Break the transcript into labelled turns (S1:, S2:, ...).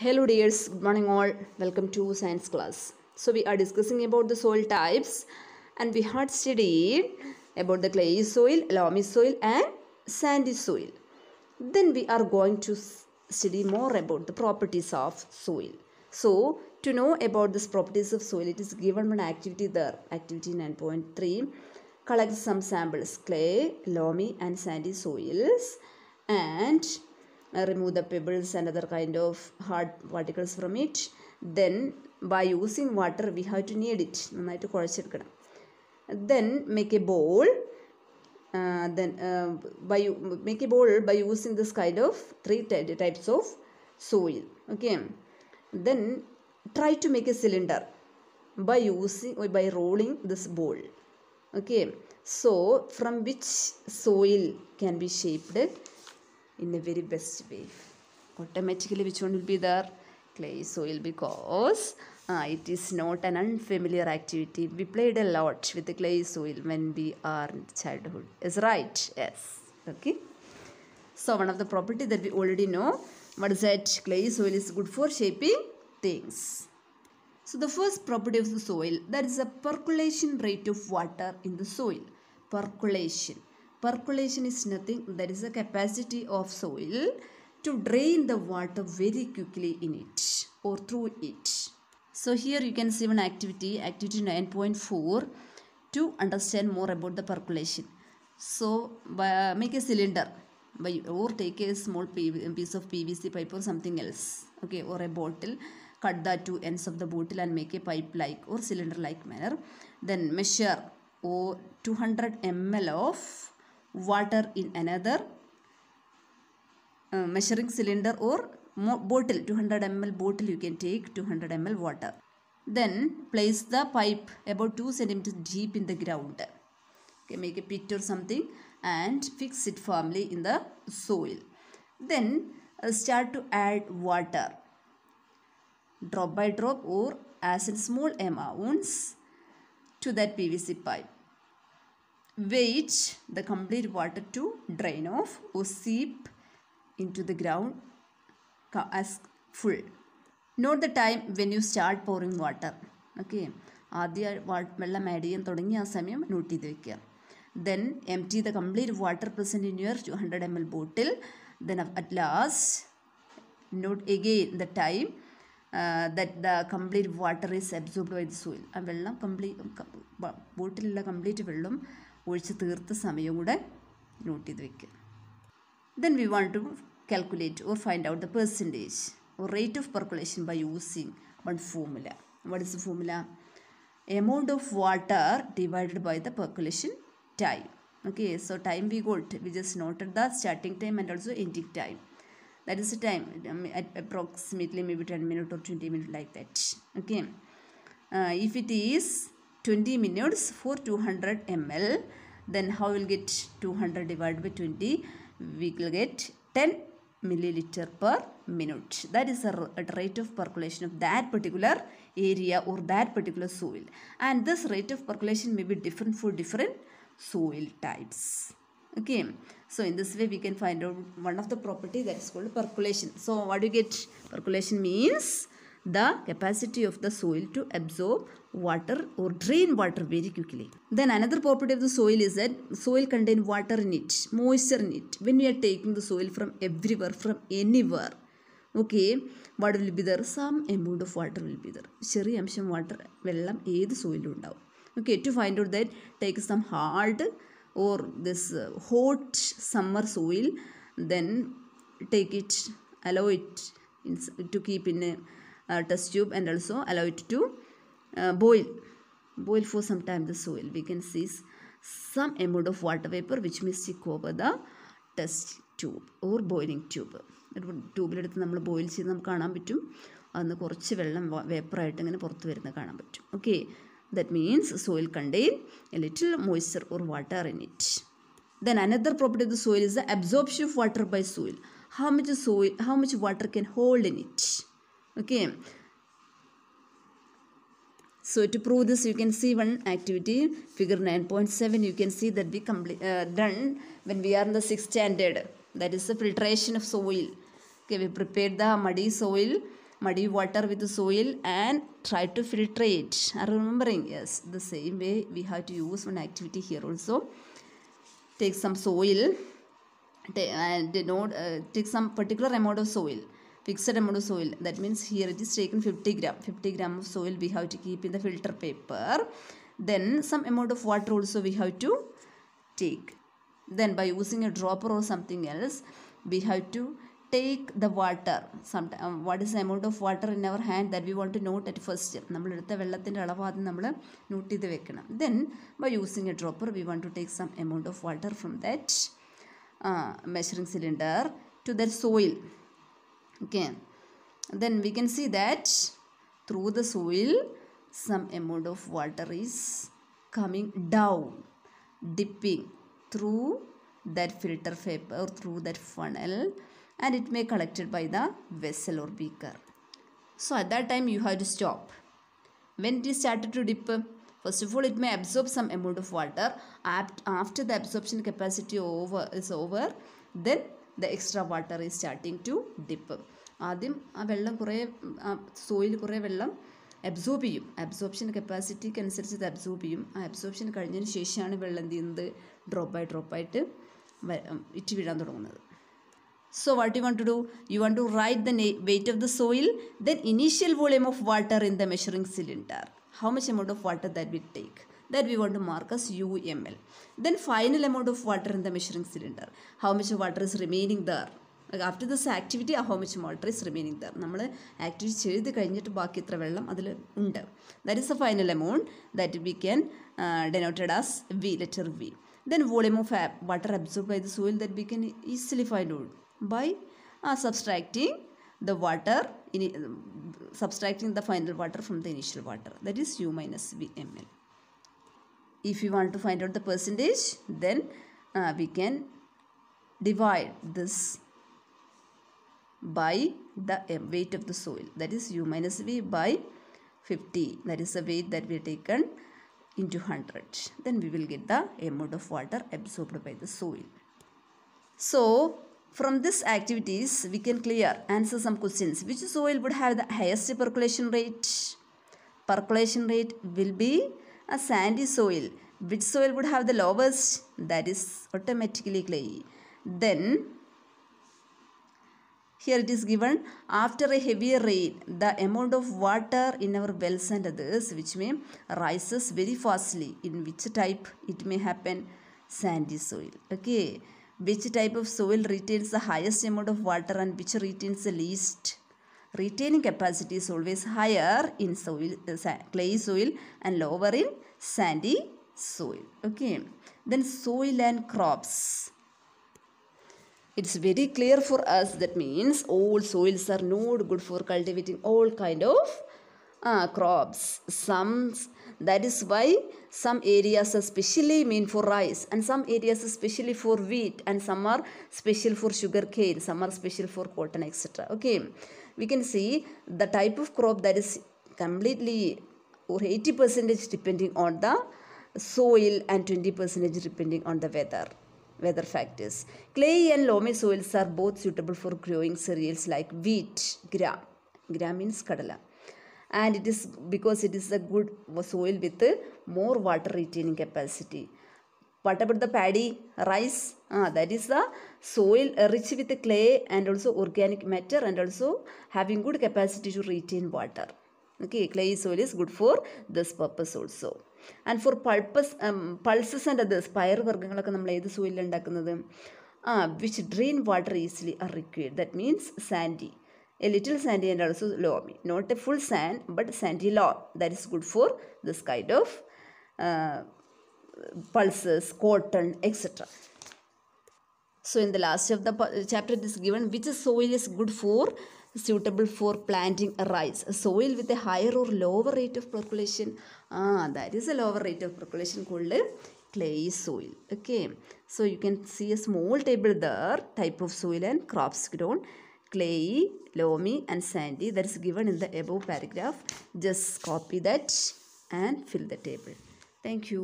S1: Hello dears, good morning all. Welcome to science class. So we are discussing about the soil types and we had studied about the clay soil, loamy soil and sandy soil. Then we are going to study more about the properties of soil. So to know about these properties of soil, it is given one activity there, activity 9.3. Collect some samples, clay, loamy and sandy soils and remove the pebbles and other kind of hard particles from it. Then by using water we have to knead it. Then make a bowl. Make a bowl by using this kind of three types of soil. Okay. Then try to make a cylinder by rolling this bowl. Okay. So from which soil can be shaped in a very best way? Automatically which one will be there? Clay soil, because it is not an unfamiliar activity. We played a lot with the clay soil when we are in childhood. Is right? Yes. Okay. So one of the property that we already know, what is that? Clay soil is good for shaping things. So the first property of the soil, that is the percolation rate of water in the soil. Percolation. Percolation is nothing, that is the capacity of soil to drain the water very quickly in it or through it. So here you can see one activity, activity 9.4, to understand more about the percolation. So make a cylinder or take a small piece of PVC pipe or something else, okay, or a bottle. Cut the two ends of the bottle and make a pipe like or cylinder like manner. Then measure 200 ml of water in another measuring cylinder or bottle. 200 ml bottle you can take 200 ml water. Then place the pipe about 2 centimeters deep in the ground. Okay, make a pit or something and fix it firmly in the soil. Then start to add water, drop by drop or as in small amounts, to that PVC pipe. Wait the complete water to drain off or seep into the ground as full. Note the time when you start pouring water. Okay. Then empty the complete water present in your 200 ml bottle. Then at last, note again the time that the complete water is absorbed by the soil. And വെള്ളം ബോട്ടിലുള്ള complete വെള്ളം ഒഴിച്ച് തീർത്ത സമയം കൂടെ not ചെയ്ത് വെക്കുക. Then we want to calculate or find out the percentage or rate of percolation by using one formula. What is the formula? Amount of water divided by the percolation time. Okay, so time we got, we just noted the starting time and also ending time. That is the time, at approximately maybe 10 minutes or 20 minutes like that. Okay. If it is 20 minutes for 200 ml, then how will get 200 divided by 20? We will get 10 milliliter per minute. That is the rate of percolation of that particular area or that particular soil. And this rate of percolation may be different for different soil types. Okay, so in this way we can find out one of the property that is called percolation. So what do you get? Percolation means the capacity of the soil to absorb water or drain water very quickly. Then another property of the soil is that soil contain water in it, moisture in it. When we are taking the soil from everywhere, from anywhere, okay, what will be there? Some amount of water will be there. Sheri amsham water vellam ഏത് soil ഉണ്ടാവും. Okay, to find out that, take some hard or this hot summer soil, then take it, allow it to keep in a test tube and also allow it to boil for some time the soil. We can see some amount of water vapor which may stick over the test tube or boiling tube. ട്യൂബിലെടുത്ത് നമ്മൾ boil ചെയ്ത് നമുക്ക് കാണാൻ പറ്റും. അന്ന് കുറച്ച് വെള്ളം വേപ്പറായിട്ട് ഇങ്ങനെ പുറത്ത് വരുന്നത് കാണാൻ പറ്റും. Okay, that means soil contain a little moisture or water in it. Then another property of the soil is the absorption of water by soil. How much water can hold in it? Okay. So to prove this, you can see one activity, figure 9.7. You can see that we done when we are in the 6th standard. That is the filtration of soil. Okay, we prepared the muddy soil muddy water with soil and try to filtrate. Are you remembering? Yes, the same way we have to use one activity here also. Take some soil and take some particular amount of soil, fixed amount of soil. That means here it is taken 50 gram of soil we have to keep in the filter paper. Then some amount of water also we have to take. Then by using a dropper or something else, we have to take the water. What is the amount of water in our hand that we want to note at first. നമ്മൾ എടുത്ത വെള്ളത്തിൻ്റെ അളവ് ആദ്യം നമ്മൾ not ചെയ്ത് വെക്കണം. Then by using a dropper we want to take some amount of water from that measuring cylinder to that soil. Okay, then we can see that through the soil some amount of water is coming down, dipping through that filter paper or through that funnel, and it may collected by the vessel or beaker. So at that time you have to stop. When it is started to dip, first of all it may absorb some amount of water. After the absorption capacity is over, then the extra water is starting to dip. ആദ്യം ആ വെള്ളം കുറേ soil കുറേ വെള്ളം absorb ചെയ്യും. Absorption കപ്പാസിറ്റിക്ക് അനുസരിച്ച് ഇത് absorb ചെയ്യും. ആ അബ്സോർപ്ഷൻ കഴിഞ്ഞതിന് ശേഷമാണ് വെള്ളം എന്ത് ചെയ്യുന്നത്, ഡ്രോപ്പായിട്ട് ഇറ്റ് വീഴാൻ തുടങ്ങുന്നത്. So what you want to do? You want to write the weight of the soil, then initial volume of water in the measuring cylinder. How much amount of water that we take, that we want to mark as UML. Then final amount of water in the measuring cylinder. How much water is remaining there? Like after this activity, how much water is remaining there? നമ്മൾ activity ചെയ്ത് കഴിഞ്ഞിട്ട് ബാക്കി എത്ര വെള്ളം അതിൽ ഉണ്ട്. That is the final amount that we can denoted as V, letter V. Then volume of water absorbed by the soil that we can easily find out by subtracting the water, subtracting the final water from the initial water. That is U minus V ml. If you want to find out the percentage, then we can divide this by the weight of the soil. That is U minus V by 50. That is the weight that we have taken into 100. Then we will get the amount of water absorbed by the soil. So from this activities we can answer some questions. Which soil would have the highest percolation rate? Percolation rate will be a sandy soil. Which soil would have the lowest? That is automatically clay. Then here it is given, after a heavy rain, the amount of water in our wells and others which may rises very fastly. In which type it may happen? Sandy soil. Okay. Which type of soil retains the highest amount of water and which retains the least? Retaining capacity is always higher in soil, clay soil, and lower in sandy soil. Okay. Then soil and crops. It's very clear for us. That means all soils are not good for cultivating all kind of crops. That is why some areas are specially meant for rice, and some areas are specially for wheat, and some are special for sugar cane, some are special for cotton, etc. Okay, we can see the type of crop that is completely or 80% depending on the soil and 20% depending on the weather factors. Clay and loamy soils are both suitable for growing cereals like wheat, gram means kadala, and it is because it is a good soil with more water retaining capacity. What about the paddy, rice? That is the soil rich with clay and also organic matter and also having good capacity to retain water. Okay, clay soil is good for this purpose also. And for pulses and others, പയർ വർഗ്ഗങ്ങളൊക്കെ നമ്മൾ ഏത് സോയിലാണ് ഉണ്ടാക്കുന്നത്? Which drain water easily are required. That means sandy. A little sandy and also loamy. Not a full sand, but sandy loam. That is good for this kind of pulses, cotton, etc. So in the last of the chapter it is given which soil is good for, suitable for planting rice. A soil with a higher or lower rate of percolation. That is a lower rate of percolation called clay soil. Okay, so you can see a small table there, type of soil and crops grown. Clay, loamy and sandy, that is given in the above paragraph. Just copy that and fill the table. Thank you.